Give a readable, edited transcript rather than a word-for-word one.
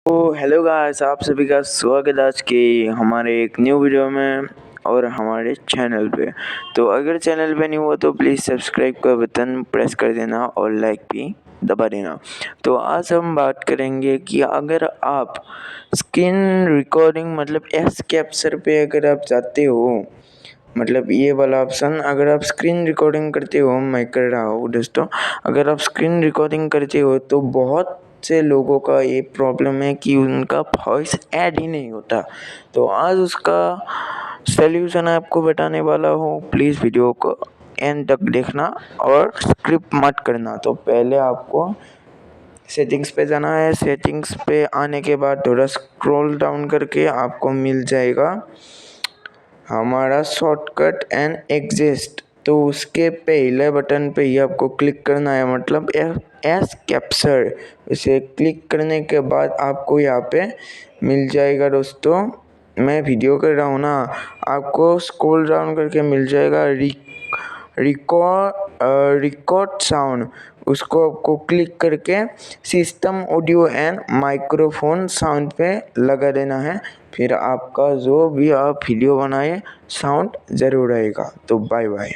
तो hello guys, आप सभी का स्वागत है आज के हमारे एक न्यू वीडियो में और हमारे चैनल पे। तो अगर चैनल पे न्यू हो तो प्लीज़ सब्सक्राइब का बटन प्रेस कर देना और लाइक भी दबा देना। तो आज हम बात करेंगे कि अगर आप स्क्रीन रिकॉर्डिंग मतलब एस कैप्चर पे अगर आप चाहते हो, मतलब ये वाला ऑप्शन अगर आप स्क्रीन रिकॉर्डिंग करते हो, मैं कर रहा हूँ दोस्तों, अगर आप स्क्रीन रिकॉर्डिंग करते हो तो बहुत से लोगों का ये प्रॉब्लम है कि उनका वॉइस ऐड ही नहीं होता। तो आज उसका सल्यूशन आपको बताने वाला हूँ, प्लीज़ वीडियो को एंड तक देखना और स्क्रिप्ट मत करना। तो पहले आपको सेटिंग्स पे जाना है। सेटिंग्स पे आने के बाद थोड़ा स्क्रॉल डाउन करके आपको मिल जाएगा हमारा शॉर्टकट एंड एग्जिस्ट। तो उसके पहले बटन पे ही आपको क्लिक करना है, मतलब एस कैप्चर। इसे क्लिक करने के बाद आपको यहाँ पे मिल जाएगा दोस्तों, मैं वीडियो कर रहा हूँ ना, आपको स्क्रॉल डाउन करके मिल जाएगा रिकॉर्ड साउंड। उसको आपको क्लिक करके system audio and microphone sound पे लगा देना है। फिर आपका जो भी आप वीडियो बनाए साउंड ज़रूर आएगा। तो बाय बाय।